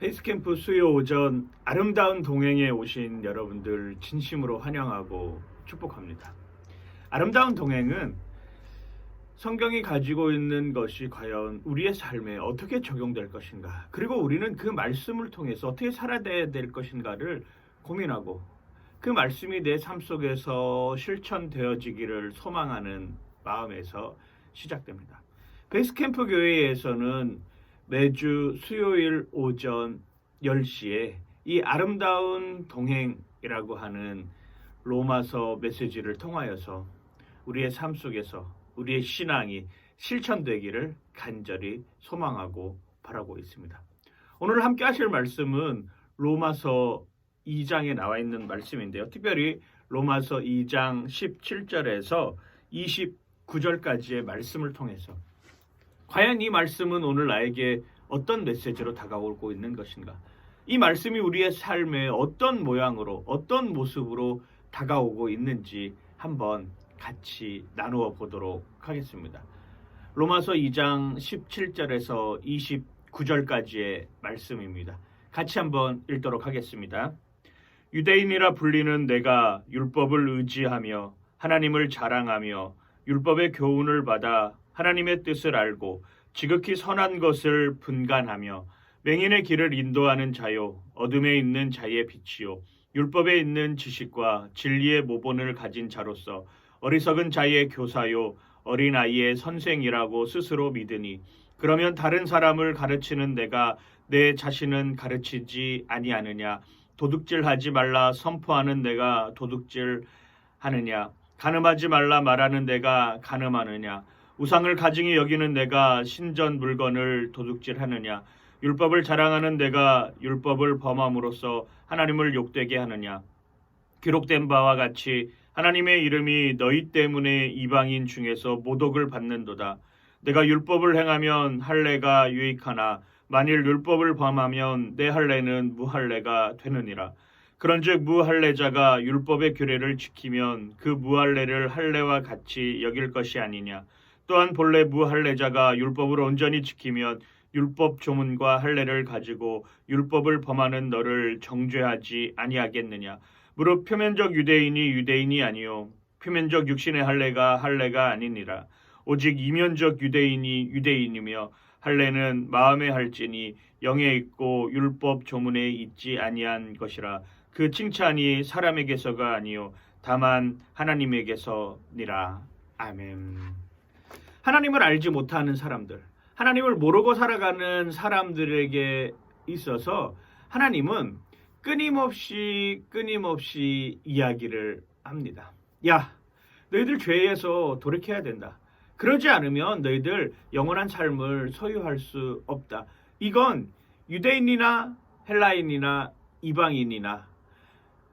베이스캠프 수요 오전 아름다운 동행에 오신 여러분들 진심으로 환영하고 축복합니다. 아름다운 동행은 성경이 가지고 있는 것이 과연 우리의 삶에 어떻게 적용될 것인가, 그리고 우리는 그 말씀을 통해서 어떻게 살아야 될 것인가를 고민하고 그 말씀이 내 삶 속에서 실천되어지기를 소망하는 마음에서 시작됩니다. 베이스캠프 교회에서는 매주 수요일 오전 10시에 이 아름다운 동행이라고 하는 로마서 메시지를 통하여서 우리의 삶 속에서 우리의 신앙이 실천되기를 간절히 소망하고 바라고 있습니다. 오늘 함께 하실 말씀은 로마서 2장에 나와 있는 말씀인데요. 특별히 로마서 2장 17절에서 29절까지의 말씀을 통해서 과연 이 말씀은 오늘 나에게 어떤 메시지로 다가오고 있는 것인가? 이 말씀이 우리의 삶에 어떤 모양으로, 어떤 모습으로 다가오고 있는지 한번 같이 나누어 보도록 하겠습니다. 로마서 2장 17절에서 29절까지의 말씀입니다. 같이 한번 읽도록 하겠습니다. 유대인이라 불리는 내가 율법을 의지하며 하나님을 자랑하며 율법의 교훈을 받아 하나님의 뜻을 알고 지극히 선한 것을 분간하며 맹인의 길을 인도하는 자요 어둠에 있는 자의 빛이요 율법에 있는 지식과 진리의 모본을 가진 자로서 어리석은 자의 교사요 어린아이의 선생이라고 스스로 믿으니 그러면 다른 사람을 가르치는 내가 내 자신은 가르치지 아니하느냐? 도둑질하지 말라 선포하는 내가 도둑질하느냐? 간음하지 말라 말하는 내가 간음하느냐? 우상을 가증히 여기는 내가 신전 물건을 도둑질하느냐? 율법을 자랑하는 내가 율법을 범함으로써 하나님을 욕되게 하느냐? 기록된 바와 같이 하나님의 이름이 너희 때문에 이방인 중에서 모독을 받는도다. 내가 율법을 행하면 할례가 유익하나 만일 율법을 범하면 내 할례는 무할례가 되느니라. 그런즉 무할례자가 율법의 규례를 지키면 그 무할례를 할례와 같이 여길 것이 아니냐. 또한 본래 무할례자가 율법을 온전히 지키면 율법 조문과 할례를 가지고 율법을 범하는 너를 정죄하지 아니하겠느냐. 무릇 표면적 유대인이 아니요 표면적 육신의 할례가 아니니라. 오직 이면적 유대인이 유대인이며 할례는 마음에 할지니 영에 있고 율법 조문에 있지 아니한 것이라. 그 칭찬이 사람에게서가 아니요 다만 하나님에게서니라. 아멘. 하나님을 알지 못하는 사람들, 하나님을 모르고 살아가는 사람들에게 있어서 하나님은 끊임없이 이야기를 합니다. 야, 너희들 죄에서 돌이켜야 된다. 그러지 않으면 너희들 영원한 삶을 소유할 수 없다. 이건 유대인이나 헬라인이나 이방인이나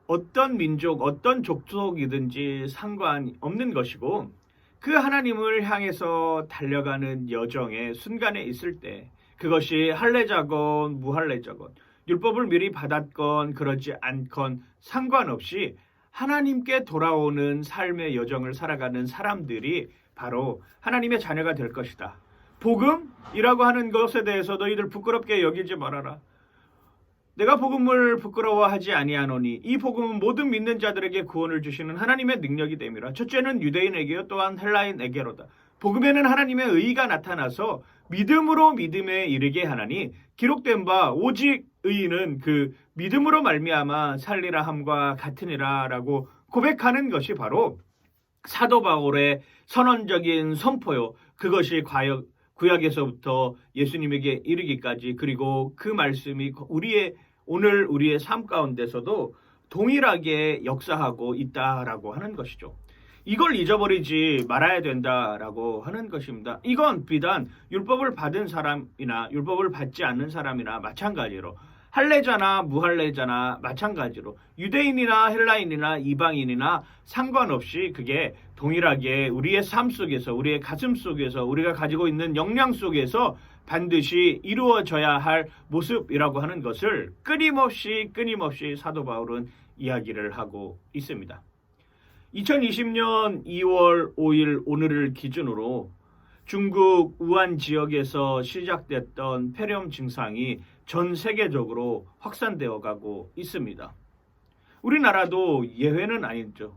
어떤 민족, 어떤 족속이든지 상관없는 것이고, 그 하나님을 향해서 달려가는 여정의 순간에 있을 때 그것이 할례자건 무할례자건 율법을 미리 받았건 그러지 않건 상관없이 하나님께 돌아오는 삶의 여정을 살아가는 사람들이 바로 하나님의 자녀가 될 것이다. 복음이라고 하는 것에 대해서 너희들 부끄럽게 여기지 말아라. 내가 복음을 부끄러워하지 아니하노니 이 복음은 모든 믿는 자들에게 구원을 주시는 하나님의 능력이 됨이라. 첫째는 유대인에게요 또한 헬라인에게로다. 복음에는 하나님의 의가 나타나서 믿음으로 믿음에 이르게 하나니 기록된 바 오직 의인은 그 믿음으로 말미암아 살리라 함과 같으니라 라고 고백하는 것이 바로 사도 바울의 선언적인 선포요. 그것이 구약에서부터 예수님에게 이르기까지, 그리고 그 말씀이 오늘 우리의 삶 가운데서도 동일하게 역사하고 있다라고 하는 것이죠. 이걸 잊어버리지 말아야 된다라고 하는 것입니다. 이건 비단 율법을 받은 사람이나 율법을 받지 않는 사람이나 마찬가지로, 할례자나 무할례자나 마찬가지로, 유대인이나 헬라인이나 이방인이나 상관없이 그게 동일하게 우리의 삶 속에서, 우리의 가슴 속에서, 우리가 가지고 있는 역량 속에서 반드시 이루어져야 할 모습이라고 하는 것을 끊임없이 사도 바울은 이야기를 하고 있습니다. 2020년 2월 5일 오늘을 기준으로 중국 우한 지역에서 시작됐던 폐렴 증상이 전 세계적으로 확산되어 가고 있습니다. 우리나라도 예외는 아니죠.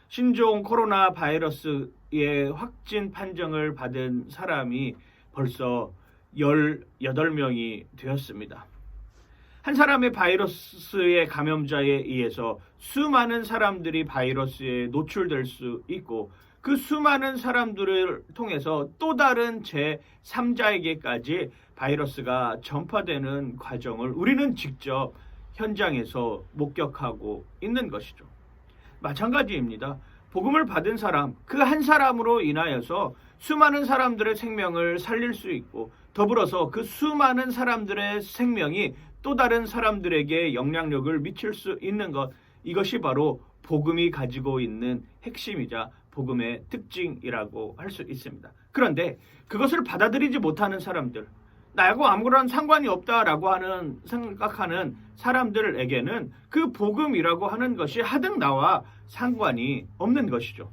신종 코로나 바이러스의 확진 판정을 받은 사람이 벌써 18명이 되었습니다. 한 사람의 바이러스의 감염자에 의해서 수많은 사람들이 바이러스에 노출될 수 있고 그 수많은 사람들을 통해서 또 다른 제3자에게까지 바이러스가 전파되는 과정을 우리는 직접 현장에서 목격하고 있는 것이죠. 마찬가지입니다. 복음을 받은 사람, 그 한 사람으로 인하여서 수많은 사람들의 생명을 살릴 수 있고 더불어서 그 수많은 사람들의 생명이 또 다른 사람들에게 영향력을 미칠 수 있는 것, 이것이 바로 복음이 가지고 있는 핵심이자 복음의 특징이라고 할 수 있습니다. 그런데 그것을 받아들이지 못하는 사람들, 나하고 아무런 상관이 없다라고 생각하는 사람들에게는 그 복음이라고 하는 것이 하등 나와 상관이 없는 것이죠.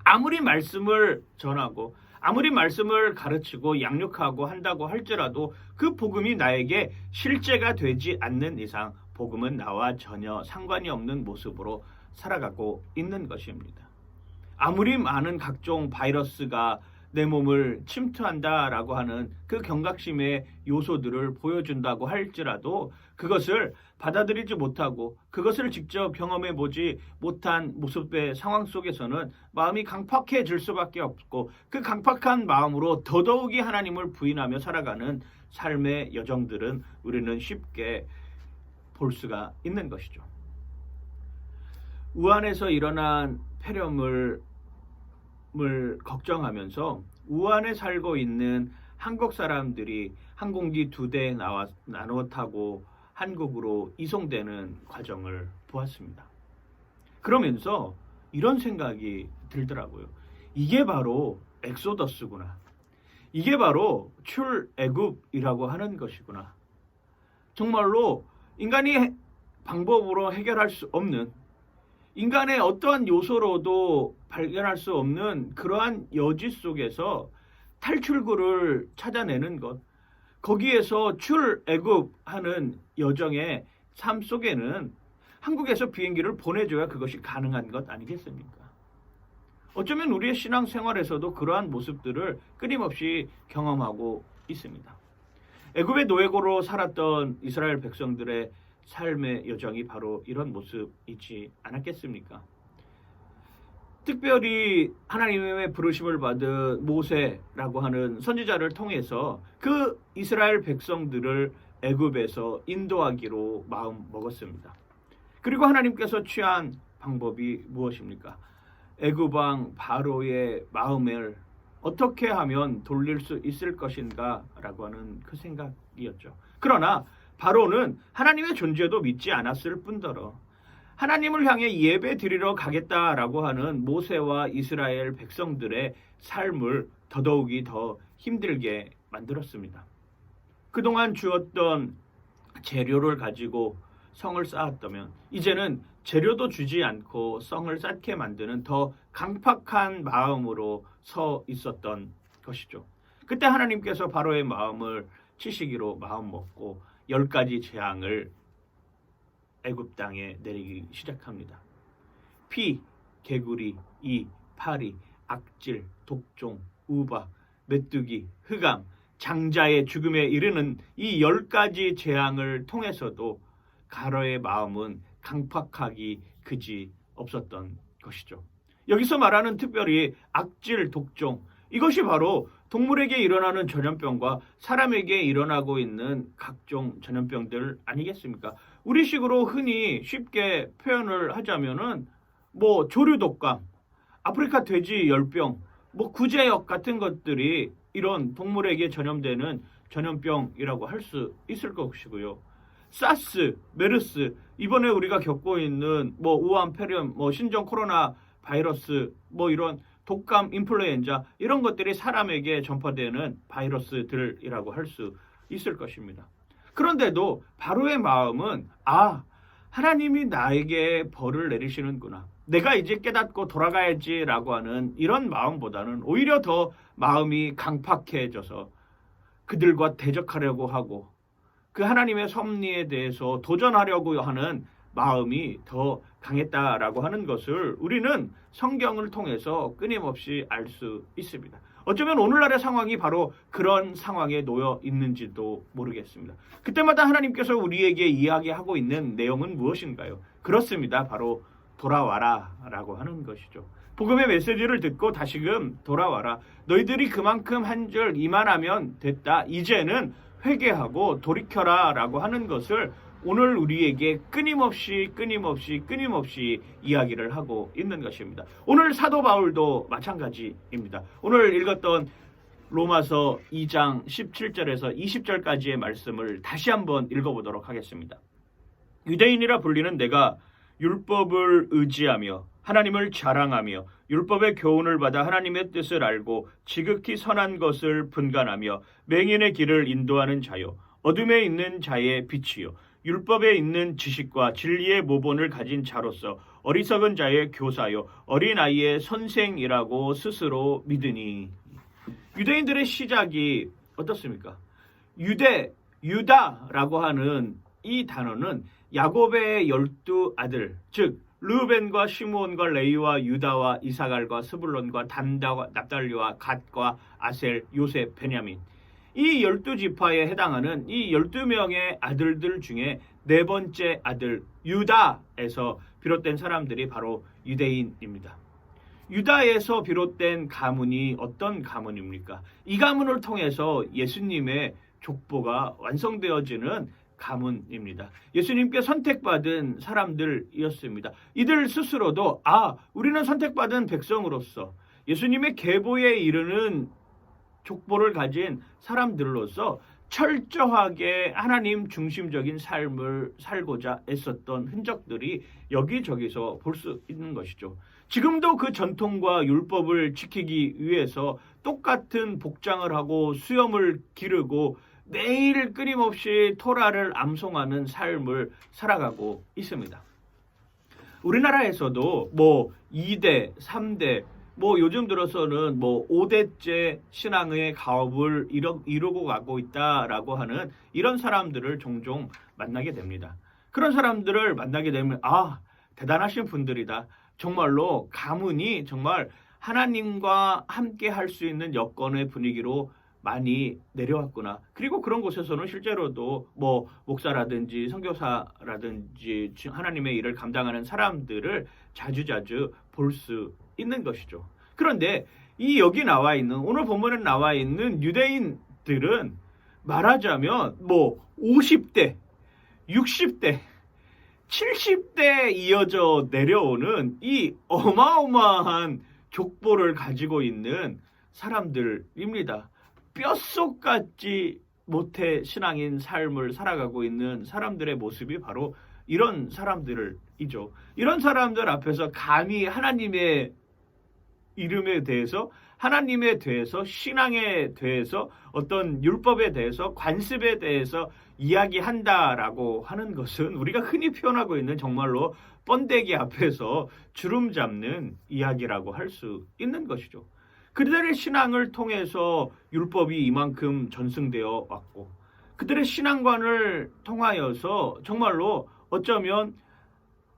아무리 말씀을 전하고 아무리 말씀을 가르치고 양육하고 한다고 할지라도 그 복음이 나에게 실제가 되지 않는 이상 복음은 나와 전혀 상관이 없는 모습으로 살아가고 있는 것입니다. 아무리 많은 각종 바이러스가 내 몸을 침투한다라고 하는 그 경각심의 요소들을 보여준다고 할지라도 그것을 받아들이지 못하고 그것을 직접 경험해보지 못한 모습의 상황 속에서는 마음이 강팍해질 수밖에 없고 그 강팍한 마음으로 더더욱이 하나님을 부인하며 살아가는 삶의 여정들은 우리는 쉽게 볼 수가 있는 것이죠. 우한에서 일어난 폐렴을 걱정하면서 우한에 살고 있는 한국 사람들이 항공기 2대 나눠 타고 한국으로 이송되는 과정을 보았습니다. 그러면서 이런 생각이 들더라고요. 이게 바로 엑소더스구나. 이게 바로 출애굽이라고 하는 것이구나. 정말로 인간이 방법으로 해결할 수 없는, 인간의 어떠한 요소로도 발견할 수 없는 그러한 여지 속에서 탈출구를 찾아내는 것, 거기에서 출애굽하는 여정의 삶 속에는 한국에서 비행기를 보내줘야 그것이 가능한 것 아니겠습니까? 어쩌면 우리의 신앙 생활에서도 그러한 모습들을 끊임없이 경험하고 있습니다. 애굽의 노예고로 살았던 이스라엘 백성들의 삶의 여정이 바로 이런 모습이지 않았겠습니까? 특별히 하나님의 부르심을 받은 모세라고 하는 선지자를 통해서 그 이스라엘 백성들을 애굽에서 인도하기로 마음 먹었습니다. 그리고 하나님께서 취한 방법이 무엇입니까? 애굽 왕 바로의 마음을 어떻게 하면 돌릴 수 있을 것인가 라고 하는 그 생각이었죠. 그러나 바로는 하나님의 존재도 믿지 않았을 뿐더러 하나님을 향해 예배 드리러 가겠다라고 하는 모세와 이스라엘 백성들의 삶을 더더욱이 더 힘들게 만들었습니다. 그동안 주었던 재료를 가지고 성을 쌓았다면 이제는 재료도 주지 않고 성을 쌓게 만드는 더 강팍한 마음으로 서 있었던 것이죠. 그때 하나님께서 바로의 마음을 치시기로 마음먹고 10가지 재앙을 애굽 땅에 내리기 시작합니다. 피, 개구리, 이, 파리, 악질, 독종, 우박, 메뚜기, 흑암, 장자의 죽음에 이르는 이 10가지 재앙을 통해서도 바로의 마음은 강팍하기 그지 없었던 것이죠. 여기서 말하는 특별히 악질, 독종, 이것이 바로 동물에게 일어나는 전염병과 사람에게 일어나고 있는 각종 전염병들 아니겠습니까? 우리식으로 흔히 쉽게 표현을 하자면은 조류독감, 아프리카 돼지 열병, 구제역 같은 것들이 이런 동물에게 전염되는 전염병이라고 할 수 있을 것이고요. 사스, 메르스, 이번에 우리가 겪고 있는 우한 폐렴, 신종 코로나 바이러스, 이런 독감, 인플루엔자, 이런 것들이 사람에게 전파되는 바이러스들이라고 할 수 있을 것입니다. 그런데도 바로의 마음은 하나님이 나에게 벌을 내리시는구나. 내가 이제 깨닫고 돌아가야지라고 하는 이런 마음보다는 오히려 더 마음이 강팍해져서 그들과 대적하려고 하고 그 하나님의 섭리에 대해서 도전하려고 하는 마음이 더 강했다라고 하는 것을 우리는 성경을 통해서 끊임없이 알 수 있습니다. 어쩌면 오늘날의 상황이 바로 그런 상황에 놓여 있는지도 모르겠습니다. 그때마다 하나님께서 우리에게 이야기하고 있는 내용은 무엇인가요? 그렇습니다. 바로 돌아와라 라고 하는 것이죠. 복음의 메시지를 듣고 다시금 돌아와라. 너희들이 그만큼 한 줄 이만하면 됐다. 이제는 회개하고 돌이켜라 라고 하는 것을 오늘 우리에게 끊임없이 이야기를 하고 있는 것입니다. 오늘 사도 바울도 마찬가지입니다. 오늘 읽었던 로마서 2장 17절에서 20절까지의 말씀을 다시 한번 읽어보도록 하겠습니다. 유대인이라 불리는 내가 율법을 의지하며 하나님을 자랑하며 율법의 교훈을 받아 하나님의 뜻을 알고 지극히 선한 것을 분간하며 맹인의 길을 인도하는 자요 어둠에 있는 자의 빛이요 율법에 있는 지식과 진리의 모본을 가진 자로서 어리석은 자의 교사요 어린아이의 선생이라고 스스로 믿으니. 유대인들의 시작이 어떻습니까? 유다라고 하는 이 단어는 야곱의 12아들, 즉 르벤과 시므온과 레위와 유다와 이사갈과 스불론과 단과 납달리와 갓과 아셀, 요셉, 베냐민, 이 12지파에 해당하는 이 12명의 아들들 중에 네 번째 아들 유다에서 비롯된 사람들이 바로 유대인입니다. 유다에서 비롯된 가문이 어떤 가문입니까? 이 가문을 통해서 예수님의 족보가 완성되어지는 가문입니다. 예수님께 선택받은 사람들이었습니다. 이들 스스로도 우리는 선택받은 백성으로서 예수님의 계보에 이르는 족보를 가진 사람들로서 철저하게 하나님 중심적인 삶을 살고자 애썼던 흔적들이 여기저기서 볼 수 있는 것이죠. 지금도 그 전통과 율법을 지키기 위해서 똑같은 복장을 하고 수염을 기르고 매일 끊임없이 토라를 암송하는 삶을 살아가고 있습니다. 우리나라에서도 2대, 3대, 요즘 들어서는 5대째 신앙의 가업을 이루고 가고 있다라고 하는 이런 사람들을 종종 만나게 됩니다. 그런 사람들을 만나게 되면 대단하신 분들이다. 정말로 가문이 정말 하나님과 함께 할 수 있는 여건의 분위기로 많이 내려왔구나. 그리고 그런 곳에서는 실제로도 목사라든지 선교사라든지 하나님의 일을 감당하는 사람들을 자주자주 볼 수 있는 것이죠. 그런데 여기 나와 있는 오늘 본문에 나와 있는 유대인들은 말하자면 50대, 60대, 70대 이어져 내려오는 이 어마어마한 족보를 가지고 있는 사람들입니다. 뼛속 같지 못해 신앙인 삶을 살아가고 있는 사람들의 모습이 바로 이런 사람들이죠. 이런 사람들 앞에서 감히 하나님의 이름에 대해서, 하나님에 대해서, 신앙에 대해서, 어떤 율법에 대해서, 관습에 대해서 이야기한다라고 하는 것은 우리가 흔히 표현하고 있는 정말로 번데기 앞에서 주름 잡는 이야기라고 할 수 있는 것이죠. 그들의 신앙을 통해서 율법이 이만큼 전승되어 왔고, 그들의 신앙관을 통하여서 정말로 어쩌면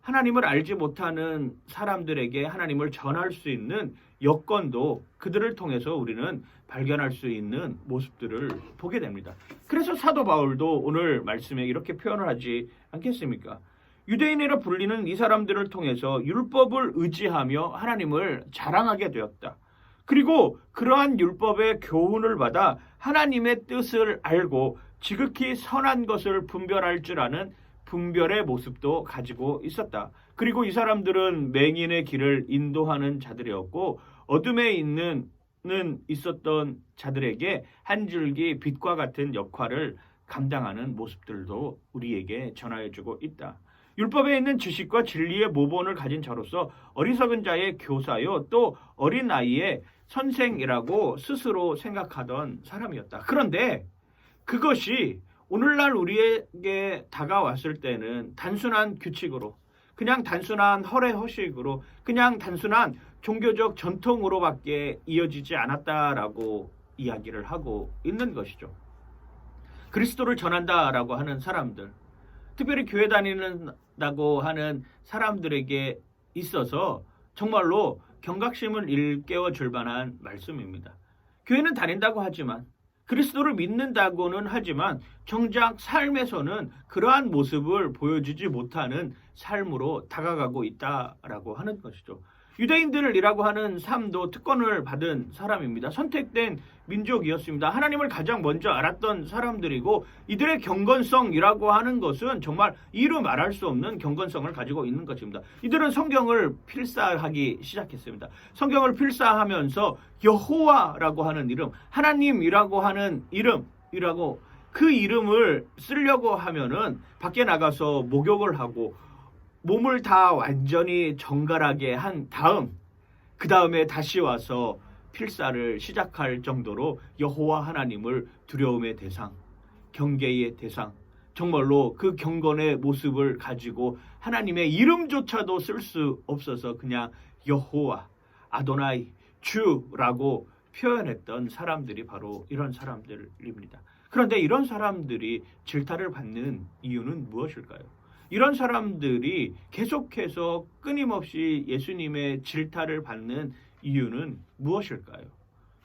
하나님을 알지 못하는 사람들에게 하나님을 전할 수 있는 여건도 그들을 통해서 우리는 발견할 수 있는 모습들을 보게 됩니다. 그래서 사도 바울도 오늘 말씀에 이렇게 표현을 하지 않겠습니까? 유대인이라 불리는 이 사람들을 통해서 율법을 의지하며 하나님을 자랑하게 되었다. 그리고 그러한 율법의 교훈을 받아 하나님의 뜻을 알고 지극히 선한 것을 분별할 줄 아는 분별의 모습도 가지고 있었다. 그리고 이 사람들은 맹인의 길을 인도하는 자들이었고 어둠에 있었던 자들에게 한 줄기 빛과 같은 역할을 감당하는 모습들도 우리에게 전하여주고 있다. 율법에 있는 지식과 진리의 모본을 가진 자로서 어리석은 자의 교사요 또 어린아이의 선생이라고 스스로 생각하던 사람이었다. 그런데 그것이 오늘날 우리에게 다가왔을 때는 단순한 규칙으로, 그냥 단순한 허례허식으로, 그냥 단순한 종교적 전통으로밖에 이어지지 않았다라고 이야기를 하고 있는 것이죠. 그리스도를 전한다라고 하는 사람들, 특별히 교회 다니는다고 하는 사람들에게 있어서 정말로 경각심을 일깨워 줄 만한 말씀입니다. 교회는 다닌다고 하지만, 그리스도를 믿는다고는 하지만 정작 삶에서는 그러한 모습을 보여주지 못하는 삶으로 다가가고 있다라고 하는 것이죠. 유대인들이라고 하는 삶도 특권을 받은 사람입니다. 선택된 민족이었습니다. 하나님을 가장 먼저 알았던 사람들이고, 이들의 경건성이라고 하는 것은 정말 이루 말할 수 없는 경건성을 가지고 있는 것입니다. 이들은 성경을 필사하기 시작했습니다. 성경을 필사하면서 여호와라고 하는 이름, 하나님이라고 하는 이름이라고 그 이름을 쓰려고 하면은 밖에 나가서 목욕을 하고 몸을 다 완전히 정갈하게 한 다음, 그 다음에 다시 와서 필사를 시작할 정도로 여호와 하나님을 두려움의 대상, 경계의 대상, 정말로 그 경건의 모습을 가지고 하나님의 이름조차도 쓸 수 없어서 그냥 여호와, 아도나이, 주라고 표현했던 사람들이 바로 이런 사람들입니다. 그런데 이런 사람들이 질타를 받는 이유는 무엇일까요? 이런 사람들이 계속해서 끊임없이 예수님의 질타를 받는 이유는 무엇일까요?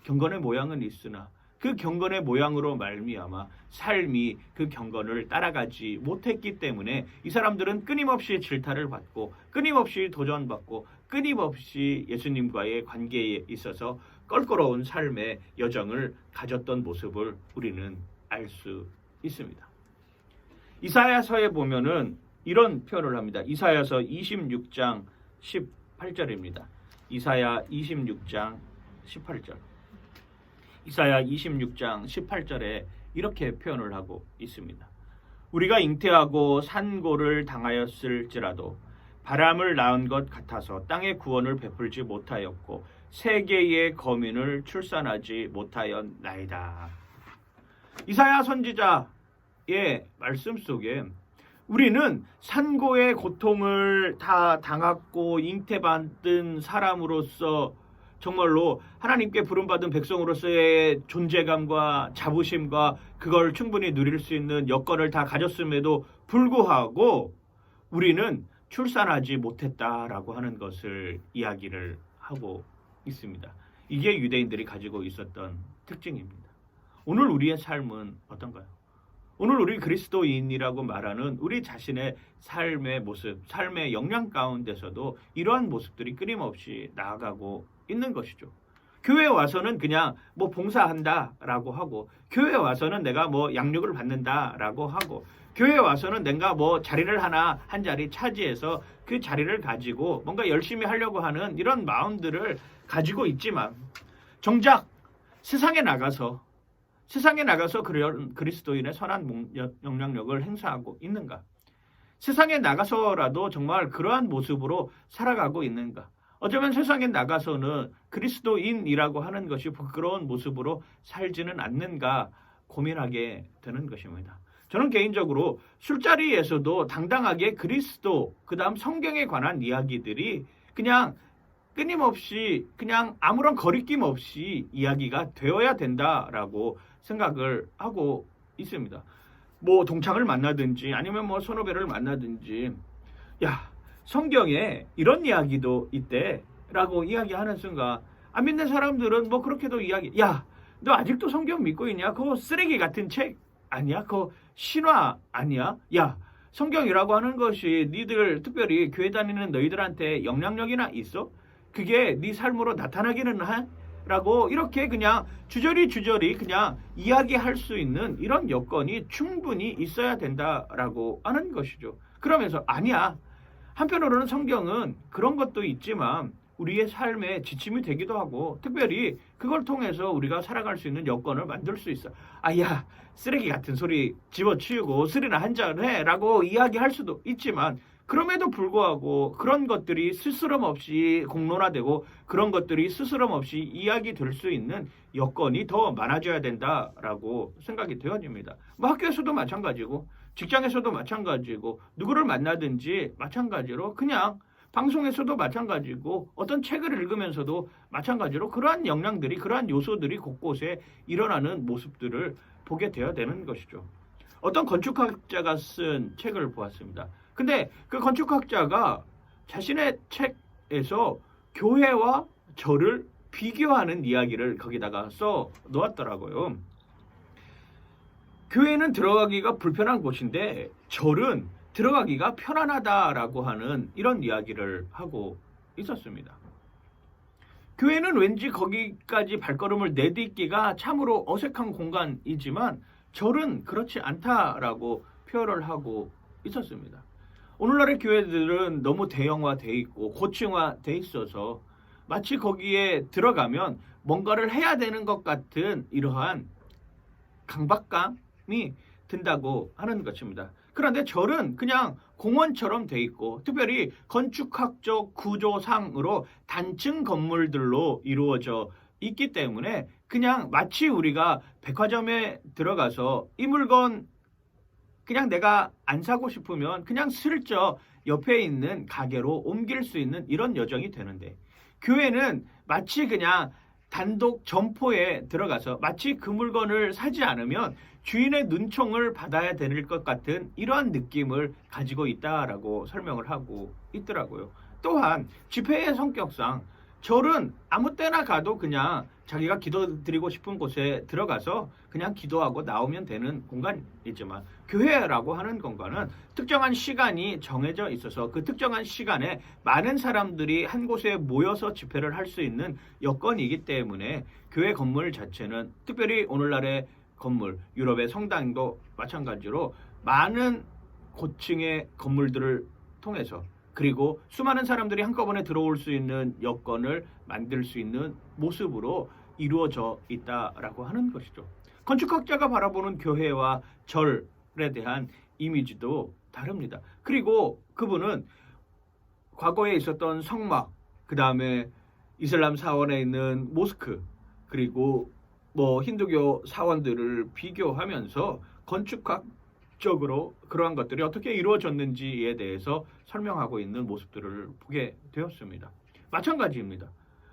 경건의 모양은 있으나 그 경건의 모양으로 말미암아 삶이 그 경건을 따라가지 못했기 때문에 이 사람들은 끊임없이 질타를 받고 끊임없이 도전받고 끊임없이 예수님과의 관계에 있어서 껄끄러운 삶의 여정을 가졌던 모습을 우리는 알 수 있습니다. 이사야서에 보면은 이런 표현을 합니다. 이사야서 26장 18절입니다. 이사야 26장 18절. 이사야 26장 18절에 이렇게 표현을 하고 있습니다. 우리가 잉태하고 산고를 당하였을지라도 바람을 낳은 것 같아서 땅의 구원을 베풀지 못하였고 세계의 거민을 출산하지 못하였나이다. 이사야 선지자의 말씀 속에 우리는 산고의 고통을 다 당하고 잉태받은 사람으로서 정말로 하나님께 부름받은 백성으로서의 존재감과 자부심과 그걸 충분히 누릴 수 있는 여건을 다 가졌음에도 불구하고 우리는 출산하지 못했다라고 하는 것을 이야기를 하고 있습니다. 이게 유대인들이 가지고 있었던 특징입니다. 오늘 우리의 삶은 어떤가요? 오늘 우리 그리스도인이라고 말하는 우리 자신의 삶의 모습, 삶의 역량 가운데서도 이러한 모습들이 끊임없이 나아가고 있는 것이죠. 교회에 와서는 그냥 뭐 봉사한다라고 하고, 교회에 와서는 내가 뭐 양육을 받는다라고 하고, 교회에 와서는 내가 뭐 자리를 하나 한 자리 차지해서 그 자리를 가지고 뭔가 열심히 하려고 하는 이런 마음들을 가지고 있지만, 정작 세상에 나가서 그리스도인의 선한 영향력을 행사하고 있는가? 세상에 나가서라도 정말 그러한 모습으로 살아가고 있는가? 어쩌면 세상에 나가서는 그리스도인이라고 하는 것이 부끄러운 모습으로 살지는 않는가 고민하게 되는 것입니다. 저는 개인적으로 술자리에서도 당당하게 그리스도, 그 다음 성경에 관한 이야기들이 그냥 끊임없이 그냥 아무런 거리낌 없이 이야기가 되어야 된다라고 생각을 하고 있습니다. 뭐 동창을 만나든지 아니면 뭐 선후배를 만나든지, 야, 성경에 이런 이야기도 있대라고 이야기하는 순간 안 믿는 사람들은 뭐 그렇게도 야, 너 아직도 성경 믿고 있냐? 그거 쓰레기 같은 책 아니야? 그거 신화 아니야? 야, 성경이라고 하는 것이 니들, 특별히 교회 다니는 너희들한테 영향력이나 있어? 그게 네 삶으로 나타나기는 한? 라고 이렇게 그냥 주저리 그냥 이야기할 수 있는 이런 여건이 충분히 있어야 된다라고 하는 것이죠. 그러면서 아니야, 한편으로는 성경은 그런 것도 있지만 우리의 삶에 지침이 되기도 하고, 특별히 그걸 통해서 우리가 살아갈 수 있는 여건을 만들 수 있어. 아야, 쓰레기 같은 소리 집어치우고 술이나 한잔 해라고 이야기할 수도 있지만, 그럼에도 불구하고 그런 것들이 스스럼 없이 공론화되고 그런 것들이 스스럼 없이 이야기될 수 있는 여건이 더 많아져야 된다라고 생각이 되어집니다. 뭐 학교에서도 마찬가지고 직장에서도 마찬가지고 누구를 만나든지 마찬가지로, 그냥 방송에서도 마찬가지고 어떤 책을 읽으면서도 마찬가지로 그러한 역량들이, 그러한 요소들이 곳곳에 일어나는 모습들을 보게 되어야 되는 것이죠. 어떤 건축학자가 쓴 책을 보았습니다. 근데 그 건축학자가 자신의 책에서 교회와 절을 비교하는 이야기를 거기다가 써 놓았더라고요. 교회는 들어가기가 불편한 곳인데 절은 들어가기가 편안하다라고 하는 이런 이야기를 하고 있었습니다. 교회는 왠지 거기까지 발걸음을 내딛기가 참으로 어색한 공간이지만 절은 그렇지 않다라고 표현을 하고 있었습니다. 오늘날의 교회들은 너무 대형화돼 있고 고층화돼 있어서 마치 거기에 들어가면 뭔가를 해야 되는 것 같은 이러한 강박감이 든다고 하는 것입니다. 그런데 절은 그냥 공원처럼 돼 있고 특별히 건축학적 구조상으로 단층 건물들로 이루어져 있기 때문에 그냥 마치 우리가 백화점에 들어가서 이 물건 그냥 내가 안 사고 싶으면 그냥 슬쩍 옆에 있는 가게로 옮길 수 있는 이런 여정이 되는데, 교회는 마치 그냥 단독 점포에 들어가서 마치 그 물건을 사지 않으면 주인의 눈총을 받아야 될 것 같은 이러한 느낌을 가지고 있다라고 설명을 하고 있더라고요. 또한 집회의 성격상 절은 아무 때나 가도 그냥 자기가 기도드리고 싶은 곳에 들어가서 그냥 기도하고 나오면 되는 공간이지만, 교회라고 하는 공간은 특정한 시간이 정해져 있어서 그 특정한 시간에 많은 사람들이 한 곳에 모여서 집회를 할 수 있는 여건이기 때문에 교회 건물 자체는, 특별히 오늘날의 건물, 유럽의 성당도 마찬가지로 많은 고층의 건물들을 통해서, 그리고 수많은 사람들이 한꺼번에 들어올 수 있는 여건을 만들 수 있는 모습으로 이루어져 있다라고 하는 것이죠. 건축학자가 바라보는 교회와 절에 대한 이미지도 다릅니다. 그리고 그분은 과거에 있었던 성막, 그 다음에 이슬람 사원에 있는 모스크, 그리고 힌두교 사원들을 비교하면서 건축학적으로 그러한 것들이 어떻게 이루어졌는지에 대해서 설명하고 있는 모습들을 보게 되었습니다. 마찬가지입니다.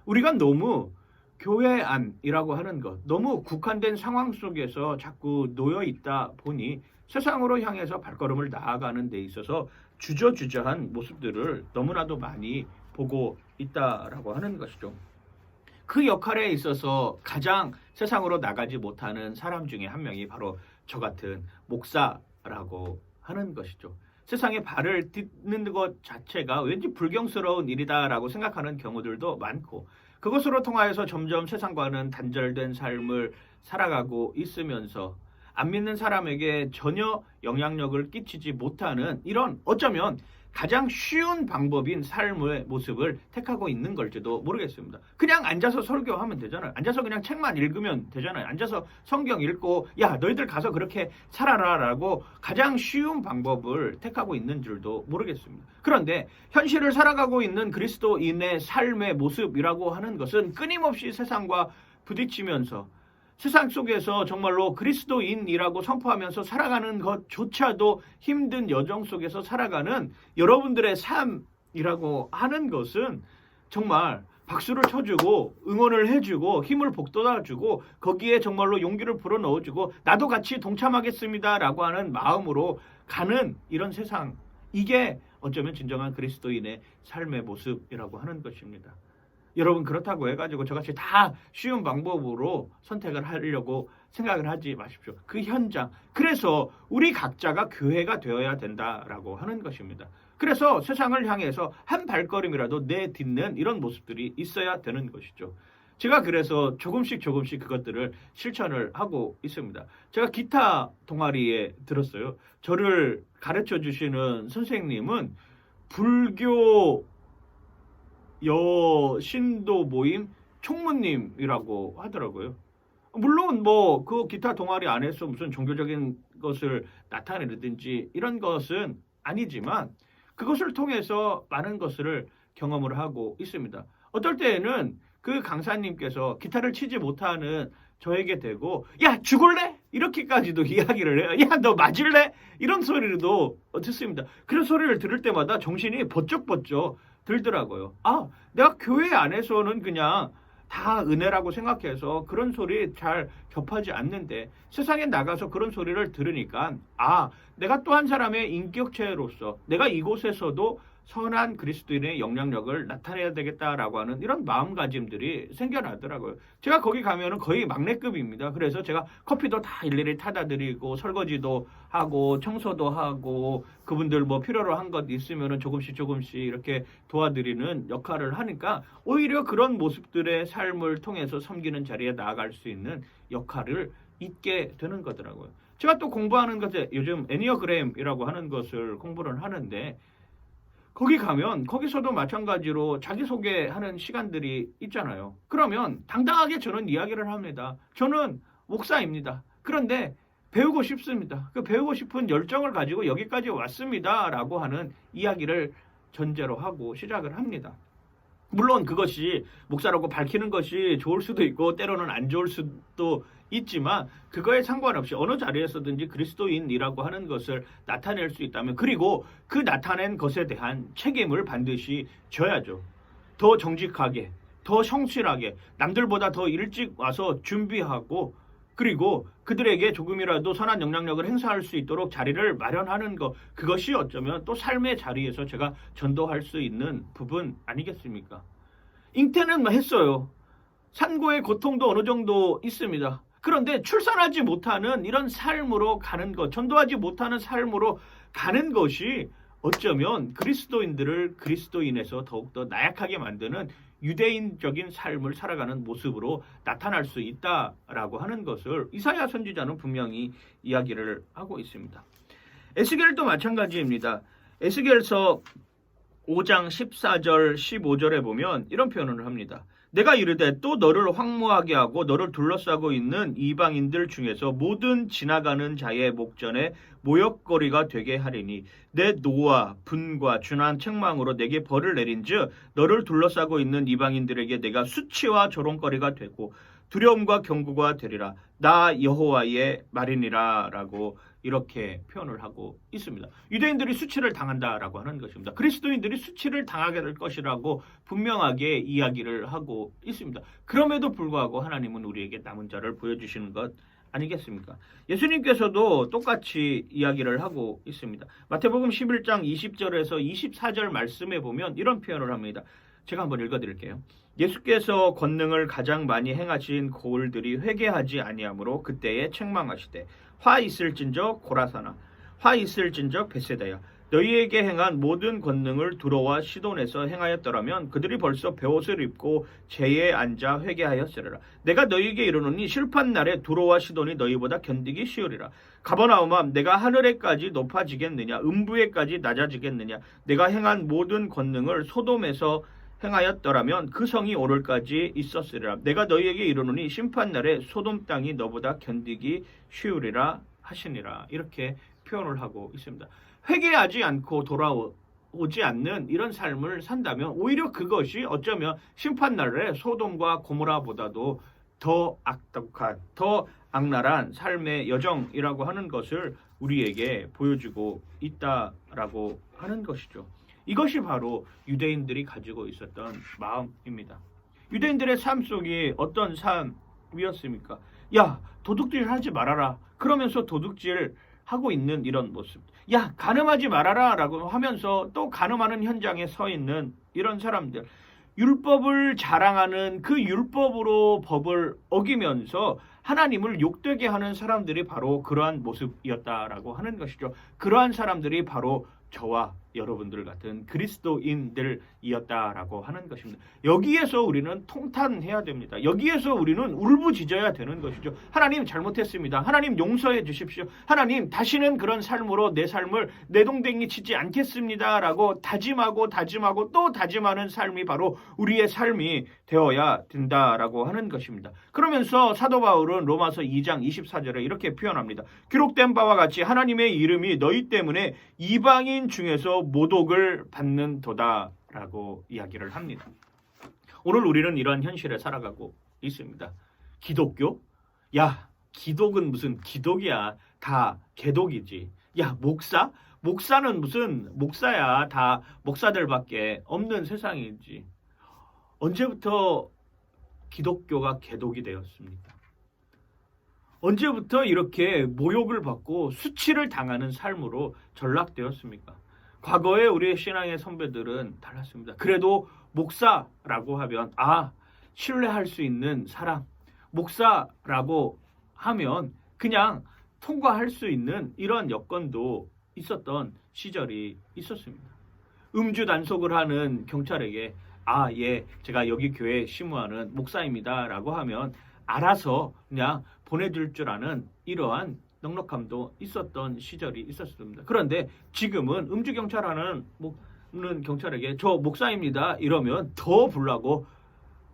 우리가 너무 교회 안이라고 하는 것, 너무 국한된 상황 속에서 자꾸 놓여 있다 보니 세상으로 향해서 발걸음을 나아가는 데 있어서 주저주저한 모습들을 너무나도 많이 보고 있다라고 하는 것이죠. 그 역할에 있어서 가장 세상으로 나가지 못하는 사람 중에 한 명이 바로 저 같은 목사라고 하는 것이죠. 세상에 발을 딛는 것 자체가 왠지 불경스러운 일이다라고 생각하는 경우들도 많고, 그것으로 통하여서 점점 세상과는 단절된 삶을 살아가고 있으면서 안 믿는 사람에게 전혀 영향력을 끼치지 못하는 이런, 어쩌면 가장 쉬운 방법인 삶의 모습을 택하고 있는 걸지도 모르겠습니다. 그냥 앉아서 설교하면 되잖아요. 앉아서 그냥 책만 읽으면 되잖아요. 앉아서 성경 읽고 야 너희들 가서 그렇게 살아라 라고 가장 쉬운 방법을 택하고 있는 줄도 모르겠습니다. 그런데 현실을 살아가고 있는 그리스도인의 삶의 모습이라고 하는 것은 끊임없이 세상과 부딪히면서 세상 속에서 정말로 그리스도인이라고 선포하면서 살아가는 것조차도 힘든 여정 속에서 살아가는 여러분들의 삶이라고 하는 것은 정말 박수를 쳐주고 응원을 해주고 힘을 북돋아주고 거기에 정말로 용기를 불어넣어주고 나도 같이 동참하겠습니다라고 하는 마음으로 가는 이런 세상, 이게 어쩌면 진정한 그리스도인의 삶의 모습이라고 하는 것입니다. 여러분, 그렇다고 해가지고 저같이 다 쉬운 방법으로 선택을 하려고 생각을 하지 마십시오. 그 현장, 그래서 우리 각자가 교회가 되어야 된다라고 하는 것입니다. 그래서 세상을 향해서 한 발걸음이라도 내딛는 이런 모습들이 있어야 되는 것이죠. 제가 그래서 조금씩 그것들을 실천을 하고 있습니다. 제가 기타 동아리에 들었어요. 저를 가르쳐 주시는 선생님은 불교 여신도 모임 총무님이라고 하더라고요. 물론 그 기타 동아리 안에서 무슨 종교적인 것을 나타내든지 이런 것은 아니지만 그것을 통해서 많은 것을 경험을 하고 있습니다. 어떨 때에는 그 강사님께서 기타를 치지 못하는 저에게 대고 야 죽을래? 이렇게까지도 이야기를 해요. 야 너 맞을래? 이런 소리도 듣습니다. 그런 소리를 들을 때마다 정신이 번쩍번쩍 들더라고요. 아, 내가 교회 안에서는 그냥 다 은혜라고 생각해서 그런 소리 잘 접하지 않는데 세상에 나가서 그런 소리를 들으니까 내가 또 한 사람의 인격체로서 내가 이곳에서도 선한 그리스도인의 영향력을 나타내야 되겠다라고 하는 이런 마음가짐들이 생겨나더라고요. 제가 거기 가면은 거의 막내급입니다. 그래서 제가 커피도 다 일일이 타다 드리고 설거지도 하고 청소도 하고 그분들 뭐 필요로 한 것 있으면은 조금씩 이렇게 도와드리는 역할을 하니까 오히려 그런 모습들의 삶을 통해서 섬기는 자리에 나아갈 수 있는 역할을 잊게 되는 거더라고요. 제가 또 공부하는 것에 요즘 애니어그램이라고 하는 것을 공부를 하는데 거기 가면 거기서도 마찬가지로 자기소개하는 시간들이 있잖아요. 그러면 당당하게 저는 이야기를 합니다. 저는 목사입니다. 그런데 배우고 싶습니다. 그 배우고 싶은 열정을 가지고 여기까지 왔습니다. 라고 하는 이야기를 전제로 하고 시작을 합니다. 물론 그것이 목사라고 밝히는 것이 좋을 수도 있고 때로는 안 좋을 수도 있지만 그거에 상관없이 어느 자리에서든지 그리스도인이라고 하는 것을 나타낼 수 있다면 그리고 그 나타낸 것에 대한 책임을 반드시 져야죠. 더 정직하게, 더 성실하게, 남들보다 더 일찍 와서 준비하고 그리고 그들에게 조금이라도 선한 영향력을 행사할 수 있도록 자리를 마련하는 것, 그것이 어쩌면 또 삶의 자리에서 제가 전도할 수 있는 부분 아니겠습니까? 잉태는 했어요. 산고의 고통도 어느 정도 있습니다. 그런데 출산하지 못하는 이런 삶으로 가는 것, 전도하지 못하는 삶으로 가는 것이 어쩌면 그리스도인들을 그리스도인에서 더욱더 나약하게 만드는 유대인적인 삶을 살아가는 모습으로 나타날 수 있다라고 하는 것을 이사야 선지자는 분명히 이야기를 하고 있습니다. 에스겔도 마찬가지입니다. 에스겔서 5장 14절 15절에 보면 이런 표현을 합니다. 내가 이르되 또 너를 황무하게 하고 너를 둘러싸고 있는 이방인들 중에서 모든 지나가는 자의 목전에 모욕거리가 되게 하리니 내 노와 분과 준한 책망으로 내게 벌을 내린즉 너를 둘러싸고 있는 이방인들에게 내가 수치와 조롱거리가 되고 두려움과 경고가 되리라. 나 여호와의 말이니라 라고 이렇게 표현을 하고 있습니다. 유대인들이 수치를 당한다라고 하는 것입니다. 그리스도인들이 수치를 당하게 될 것이라고 분명하게 이야기를 하고 있습니다. 그럼에도 불구하고 하나님은 우리에게 남은 자를 보여주시는 것 아니겠습니까? 예수님께서도 똑같이 이야기를 하고 있습니다. 마태복음 11장 20절에서 24절 말씀에 보면 이런 표현을 합니다. 제가 한번 읽어드릴게요. 예수께서 권능을 가장 많이 행하신 고을들이 회개하지 아니하므로 그때에 책망하시되 화 있을진저 고라사나 화 있을진저 베세다야 너희에게 행한 모든 권능을 두로와 시돈에서 행하였더라면 그들이 벌써 베옷을 입고 제에 앉아 회개하였으리라. 내가 너희에게 이르노니 실판 날에 두로와 시돈이 너희보다 견디기 쉬우리라. 가버나움아 내가 하늘에까지 높아지겠느냐 음부에까지 낮아지겠느냐 내가 행한 모든 권능을 소돔에서 행하였더라면 그 성이 오늘까지 있었으리라. 내가 너희에게 이르노니 심판날에 소돔 땅이 너보다 견디기 쉬우리라 하시니라. 이렇게 표현을 하고 있습니다. 회개하지 않고 돌아오지 않는 이런 삶을 산다면 오히려 그것이 어쩌면 심판날에 소돔과 고모라보다도 더 악독한, 더 악랄한 삶의 여정이라고 하는 것을 우리에게 보여주고 있다라고 하는 것이죠. 이것이 바로 유대인들이 가지고 있었던 마음입니다. 유대인들의 삶 속이 어떤 삶이었습니까? 야, 도둑질 하지 말아라. 그러면서 도둑질 하고 있는 이런 모습. 야, 가늠하지 말아라 라고 하면서 또 가늠하는 현장에 서 있는 이런 사람들. 율법을 자랑하는 그 율법으로 법을 어기면서 하나님을 욕되게 하는 사람들이 바로 그러한 모습이었다라고 하는 것이죠. 그러한 사람들이 바로 저와 여러분들 같은 그리스도인들이었다라고 하는 것입니다. 여기에서 우리는 통탄해야 됩니다. 여기에서 우리는 울부짖어야 되는 것이죠. 하나님 잘못했습니다. 하나님 용서해 주십시오. 하나님 다시는 그런 삶으로 내 삶을 내동댕이 치지 않겠습니다라고 다짐하고 또 다짐하는 삶이 바로 우리의 삶이 되어야 된다라고 하는 것입니다. 그러면서 사도 바울은 로마서 2장 24절에 이렇게 표현합니다. 기록된 바와 같이 하나님의 이름이 너희 때문에 이방인 중에서 모독을 받는도다라고 이야기를 합니다. 오늘 우리는 이러한 현실에 살아가고 있습니다. 기독교? 야, 기독은 무슨 기독이야. 다 개독이지. 야, 목사? 목사는 무슨 목사야. 다 목사들밖에 없는 세상이지. 언제부터 기독교가 개독이 되었습니까? 언제부터 이렇게 모욕을 받고 수치를 당하는 삶으로 전락되었습니까? 과거에 우리의 신앙의 선배들은 달랐습니다. 그래도 목사라고 하면 신뢰할 수 있는 사람, 목사라고 하면 그냥 통과할 수 있는 이런 여건도 있었던 시절이 있었습니다. 음주 단속을 하는 경찰에게 예, 제가 여기 교회에 심무하는 목사입니다 라고 하면 알아서 그냥 보내줄 줄 아는 이러한 넉넉함도 있었던 시절이 있었습니다. 그런데 지금은 음주 경찰하는 경찰에게 저 목사입니다 이러면 더 불나고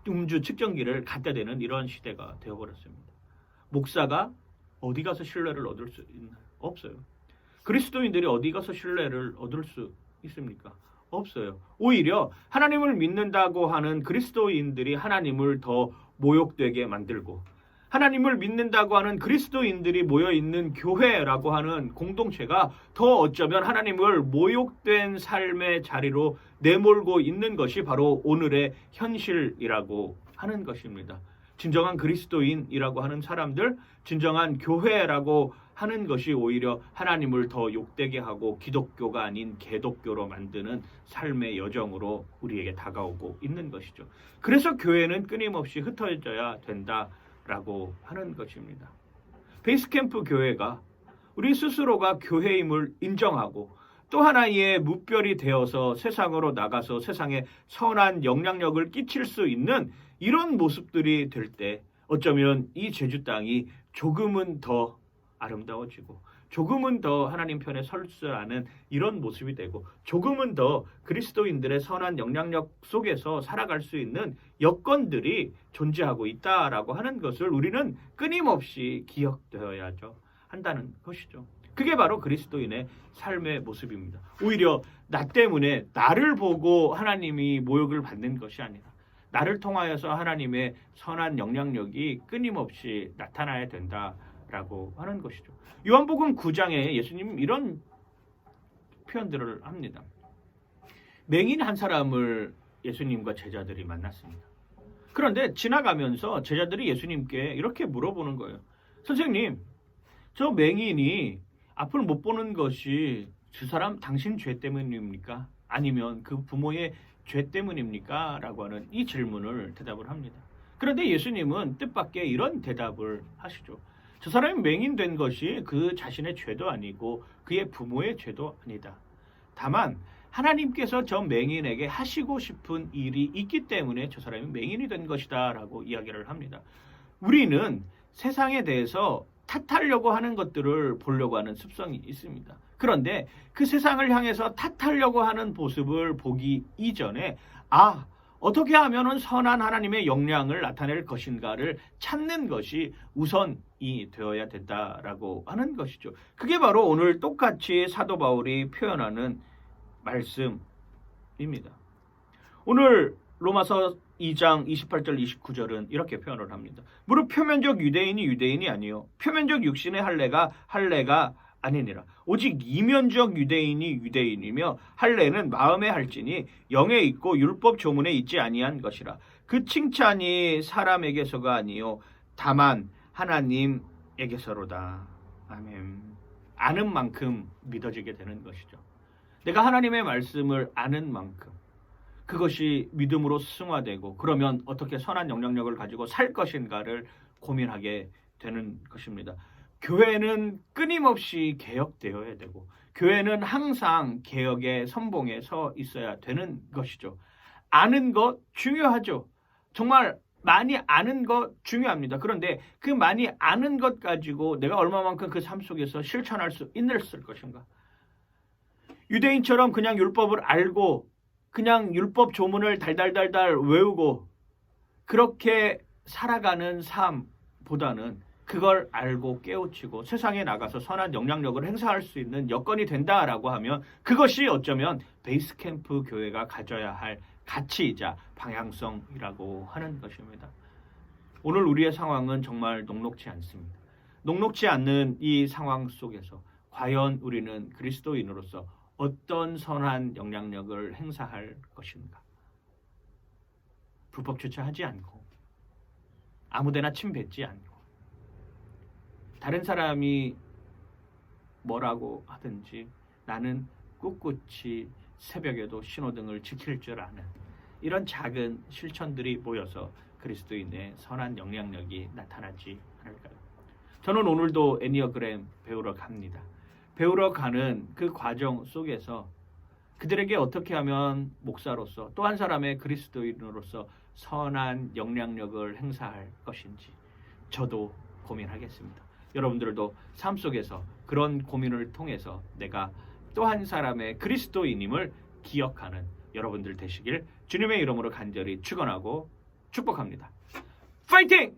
음주 측정기를 갖다 대는 이런 시대가 되어버렸습니다. 목사가 어디 가서 신뢰를 얻을 수 있나요? 없어요. 그리스도인들이 어디 가서 신뢰를 얻을 수 있습니까? 없어요. 오히려 하나님을 믿는다고 하는 그리스도인들이 하나님을 더 모욕되게 만들고, 하나님을 믿는다고 하는 그리스도인들이 모여있는 교회라고 하는 공동체가 더 어쩌면 하나님을 모욕된 삶의 자리로 내몰고 있는 것이 바로 오늘의 현실이라고 하는 것입니다. 진정한 그리스도인이라고 하는 사람들, 진정한 교회라고 하는 것이 오히려 하나님을 더 욕되게 하고 기독교가 아닌 개독교로 만드는 삶의 여정으로 우리에게 다가오고 있는 것이죠. 그래서 교회는 끊임없이 흩어져야 된다라고 하는 것입니다. 베이스캠프 교회가 우리 스스로가 교회임을 인정하고 또 하나의 무별이 되어서 세상으로 나가서 세상에 선한 영향력을 끼칠 수 있는 이런 모습들이 될 때 어쩌면 이 제주 땅이 조금은 더 아름다워지고 조금은 더 하나님 편에 설 수 아는 이런 모습이 되고 조금은 더 그리스도인들의 선한 영향력 속에서 살아갈 수 있는 여건들이 존재하고 있다라고 하는 것을 우리는 끊임없이 기억되어야죠 한다는 것이죠. 그게 바로 그리스도인의 삶의 모습입니다. 오히려 나 때문에 나를 보고 하나님이 모욕을 받는 것이 아니라 나를 통하여서 하나님의 선한 영향력이 끊임없이 나타나야 된다라고 하는 것이죠. 요한복음 9장에 예수님 이런 표현들을 합니다. 맹인 한 사람을 예수님과 제자들이 만났습니다. 그런데 지나가면서 제자들이 예수님께 이렇게 물어보는 거예요. 선생님, 저 맹인이 앞을 못 보는 것이 그 사람 당신 죄 때문입니까? 아니면 그 부모의 죄 때문입니까? 라고 하는 이 질문을 대답을 합니다. 그런데 예수님은 뜻밖의 이런 대답을 하시죠. 저 사람이 맹인된 것이 그 자신의 죄도 아니고 그의 부모의 죄도 아니다. 다만 하나님께서 저 맹인에게 하시고 싶은 일이 있기 때문에 저 사람이 맹인이 된 것이다 라고 이야기를 합니다. 우리는 세상에 대해서 탓하려고 하는 것들을 보려고 하는 습성이 있습니다. 그런데 그 세상을 향해서 탓하려고 하는 모습을 보기 이전에 어떻게 하면 선한 하나님의 영향을 나타낼 것인가를 찾는 것이 우선이 되어야 된다라고 하는 것이죠. 그게 바로 오늘 똑같이 사도 바울이 표현하는 말씀입니다. 오늘 로마서 2장 28절 29절은 이렇게 표현을 합니다. 무릇 표면적 유대인이 아니요 표면적 육신의 할례가 아니니라. 오직 이면적 유대인이며 할례는 마음에 할지니 영에 있고 율법 조문에 있지 아니한 것이라. 그 칭찬이 사람에게서가 아니요 다만 하나님에게서로다. 아멘. 아는 만큼 믿어지게 되는 것이죠. 내가 하나님의 말씀을 아는 만큼 그것이 믿음으로 승화되고 그러면 어떻게 선한 영향력을 가지고 살 것인가를 고민하게 되는 것입니다. 교회는 끊임없이 개혁되어야 되고 교회는 항상 개혁의 선봉에 서 있어야 되는 것이죠. 아는 것 중요하죠. 정말 많이 아는 것 중요합니다. 그런데 그 많이 아는 것 가지고 내가 얼마만큼 그 삶 속에서 실천할 수 있을 것인가? 유대인처럼 그냥 율법을 알고 그냥 율법 조문을 달달달달 외우고 그렇게 살아가는 삶보다는 그걸 알고 깨우치고 세상에 나가서 선한 영향력을 행사할 수 있는 여건이 된다라고 하면 그것이 어쩌면 베이스캠프 교회가 가져야 할 가치이자 방향성이라고 하는 것입니다. 오늘 우리의 상황은 정말 녹록지 않습니다. 녹록지 않는 이 상황 속에서 과연 우리는 그리스도인으로서 어떤 선한 영향력을 행사할 것인가? 불법 주차하지 않고 아무데나 침 뱉지 않고 다른 사람이 뭐라고 하든지 나는 꿋꿋이 새벽에도 신호등을 지킬 줄 아는 이런 작은 실천들이 모여서 그리스도인의 선한 영향력이 나타나지 않을까요? 저는 오늘도 애니어그램 배우러 갑니다. 배우러 가는 그 과정 속에서 그들에게 어떻게 하면 목사로서 또 한 사람의 그리스도인으로서 선한 영향력을 행사할 것인지 저도 고민하겠습니다. 여러분들도 삶 속에서 그런 고민을 통해서 내가 또 한 사람의 그리스도인임을 기억하는 여러분들 되시길 주님의 이름으로 간절히 축원하고 축복합니다. 파이팅!